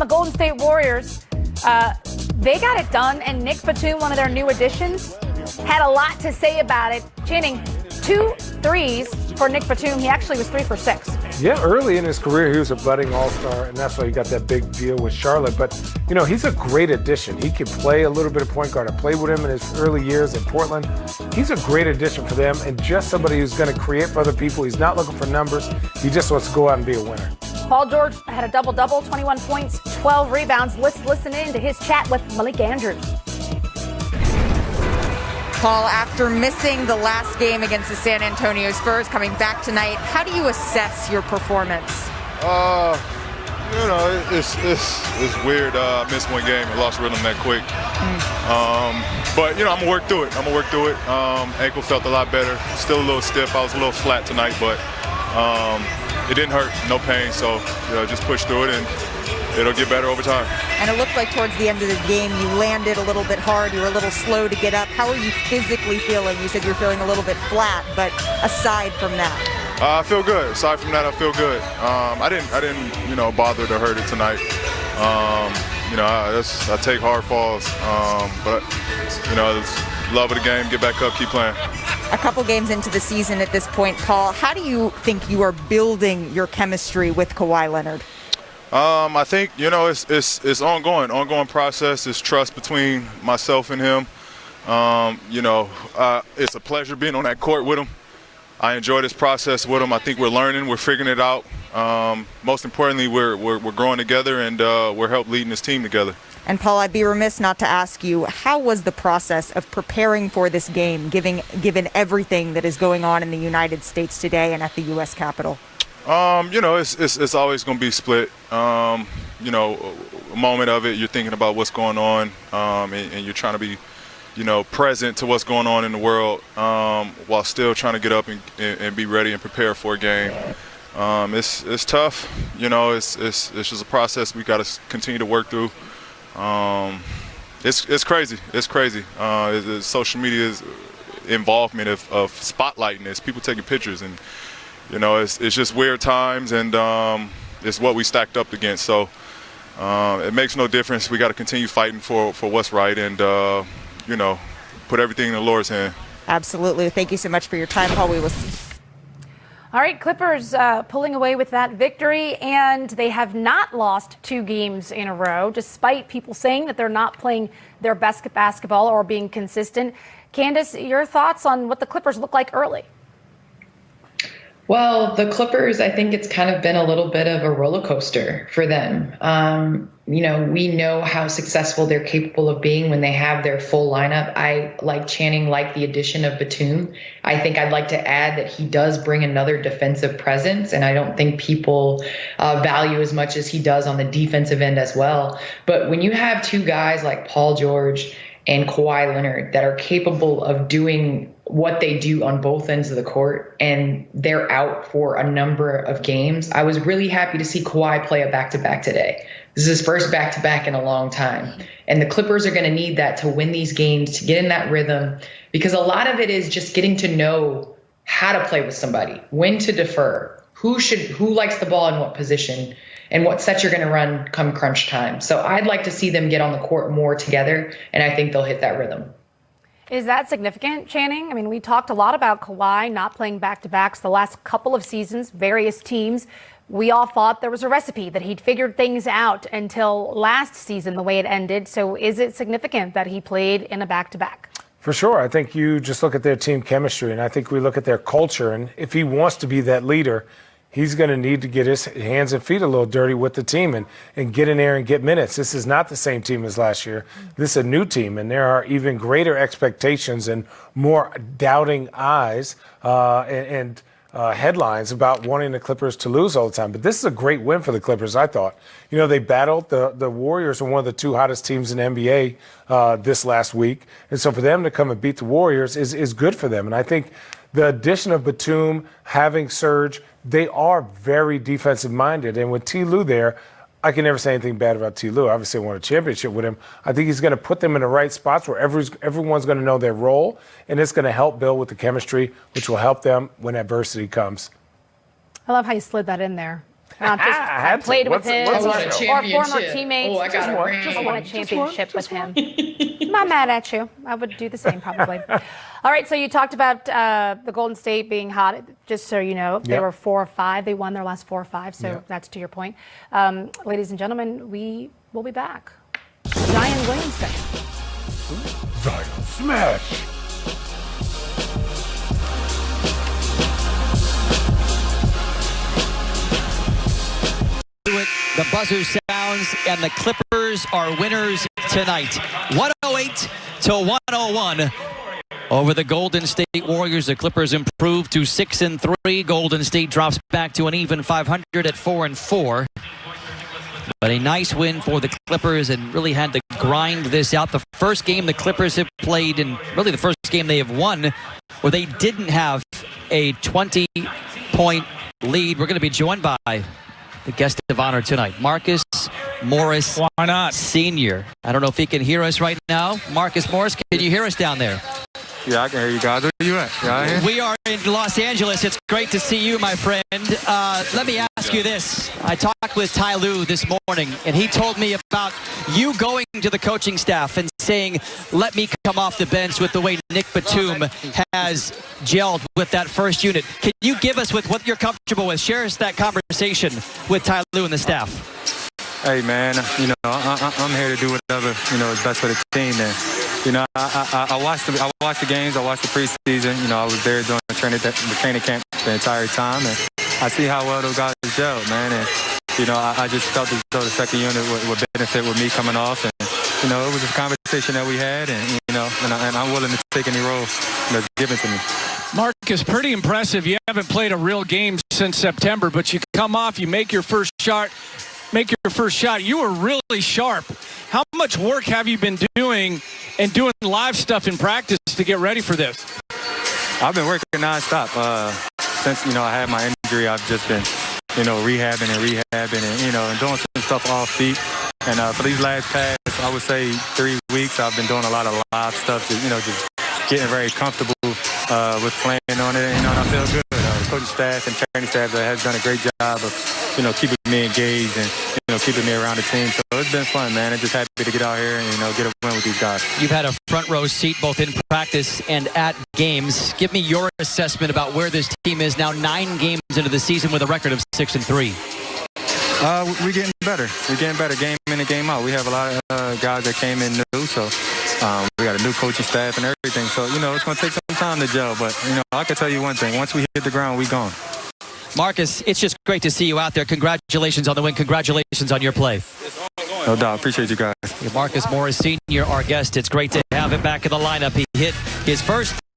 on the Golden State Warriors, they got it done, and Nick Batum, one of their new additions, had a lot to say about it. Channing, 2 threes for Nick Batum. He actually was 3 for 6. Yeah, early in his career, he was a budding all-star, and that's why he got that big deal with Charlotte. But, he's a great addition. He can play a little bit of point guard. I played with him in his early years in Portland. He's a great addition for them and just somebody who's going to create for other people. He's not looking for numbers. He just wants to go out and be a winner. Paul George had a double-double, 21 points, 12 rebounds. Let's listen in to his chat with Malik Andrews. Paul, after missing the last game against the San Antonio Spurs, coming back tonight, how do you assess your performance? It's weird. I missed one game and lost rhythm that quick. But, I'm going to work through it. Ankle felt a lot better. Still a little stiff. I was a little flat tonight, but it didn't hurt. No pain. So, just push through it, and it'll get better over time. And it looked like towards the end of the game, you landed a little bit hard. You were a little slow to get up. How are you physically feeling? You said you're feeling a little bit flat, but aside from that? I feel good. Aside from that, I feel good. I didn't bother to hurt it tonight. I take hard falls, but it's love of the game. Get back up, keep playing. A couple games into the season at this point, Paul, how do you think you are building your chemistry with Kawhi Leonard? I think, it's ongoing process. It's trust between myself and him. It's a pleasure being on that court with him. I enjoy this process with him. I think we're learning, we're figuring it out. Most importantly, we're growing together, and we're helping leading this team together. And Paul, I'd be remiss not to ask you, how was the process of preparing for this game, given everything that is going on in the United States today and at the U.S. Capitol? It's always going to be split. A moment of it, you're thinking about what's going on, and you're trying to be, present to what's going on in the world, while still trying to get up and be ready and prepare for a game. It's tough. It's just a process we got to continue to work through. It's crazy. It's crazy. Social media's involvement of spotlighting this, people taking pictures, and it's just weird times, and it's what we stacked up against. So it makes no difference. We got to continue fighting for what's right, and put everything in the Lord's hand. Absolutely. Thank you so much for your time, Paul. We will see. All right, Clippers pulling away with that victory, and they have not lost 2 games in a row, despite people saying that they're not playing their best basketball or being consistent. Candace, your thoughts on what the Clippers look like early? Well, the Clippers, I think it's kind of been a little bit of a roller coaster for them. We know how successful they're capable of being when they have their full lineup. I like Channing, like the addition of Batum. I think I'd like to add that he does bring another defensive presence, and I don't think people value as much as he does on the defensive end as well. But when you have 2 guys like Paul George and Kawhi Leonard that are capable of doing what they do on both ends of the court, and they're out for a number of games, I was really happy to see Kawhi play a back-to-back today. This is his first back-to-back in a long time. And the Clippers are going to need that to win these games, to get in that rhythm, because a lot of it is just getting to know how to play with somebody, when to defer, who likes the ball in what position, and what sets you're going to run come crunch time. So I'd like to see them get on the court more together, and I think they'll hit that rhythm. Is that significant, Channing? I mean, we talked a lot about Kawhi not playing back-to-backs the last couple of seasons, various teams. We all thought there was a recipe, that he'd figured things out until last season, the way it ended. So is it significant that he played in a back-to-back? For sure. I think you just look at their team chemistry, and I think we look at their culture, and if he wants to be that leader, he's going to need to get his hands and feet a little dirty with the team and get in there and get minutes. This is not the same team as last year. This is a new team, and there are even greater expectations and more doubting eyes and headlines about wanting the Clippers to lose all the time. But this is a great win for the Clippers, I thought. They battled. The Warriors are one of the 2 hottest teams in the NBA this last week. And so for them to come and beat the Warriors is good for them. And I think the addition of Batum, having Serge, they are very defensive-minded. And with T. Lue there, I can never say anything bad about T. Lue. Obviously, I won a championship with him. I think he's going to put them in the right spots where everyone's going to know their role, and it's going to help build with the chemistry, which will help them when adversity comes. I love how you slid that in there. had I to. played with What's- him, what's I won a or championship. former teammates. Oh, I got a one. ring. I won a championship with him. I'm not mad at you. I would do the same probably. All right, so you talked about the Golden State being hot. Just so you know, they Yep. were 4 or 5. They won their last 4 or 5. So Yep. that's to your point. Ladies and gentlemen, we will be back. Zion Williamson. Zion smash. The buzzer sounds, and the Clippers are winners tonight. 108 to 101 over the Golden State Warriors. The Clippers improved to 6-3. Golden State drops back to an even 500 at 4-4. But a nice win for the Clippers, and really had to grind this out. The first game the Clippers have played, and really the first game they have won, where they didn't have a 20-point lead. We're going to be joined by the guest of honor tonight, Marcus Morris. Why not? Senior. I don't know if he can hear us right now. Marcus Morris, can you hear us down there? Yeah, I can hear you guys. Where you at? You out here? We are in Los Angeles. It's great to see you, my friend. Let me ask you this. I talked with Ty Lue this morning, and he told me about you going to the coaching staff and saying, let me come off the bench with the way Nick Batum has gelled with that first unit. Can you give us with what you're comfortable with? Share us that conversation with Ty Lue and the staff. Hey, man, I'm here to do whatever, is best for the team. And, I watched the games. I watched the preseason. I was there during the training camp the entire time. And I see how well those guys gelled, man. And, I just felt as though the second unit would benefit with me coming off. And, it was a conversation that we had. And, and I'm willing to take any role that's given to me. Marcus, pretty impressive. You haven't played a real game since September, but you come off, you make your first shot. You were really sharp. How much work have you been doing and doing live stuff in practice to get ready for this? I've been working nonstop. Since, I had my injury, I've just been, rehabbing and doing some stuff off feet. And for these last I would say 3 weeks, I've been doing a lot of live stuff, just getting very comfortable with playing on it, and I feel good. The coaching staff and training staff has done a great job of, keeping me engaged and, keeping me around the team. So it's been fun, man. I'm just happy to get out here and, get a win with these guys. You've had a front row seat both in practice and at games. Give me your assessment about where this team is now 9 games into the season with a record of 6-3. We're getting better. We're getting better game in and game out. We have a lot of guys that came in new, so we got a new coaching staff and everything. So, it's going to take some time to gel. But, I can tell you one thing. Once we hit the ground, we gone. Marcus, it's just great to see you out there. Congratulations on the win. Congratulations on your play. No doubt. Appreciate you guys. Marcus Morris Sr., our guest. It's great to have him back in the lineup. He hit his first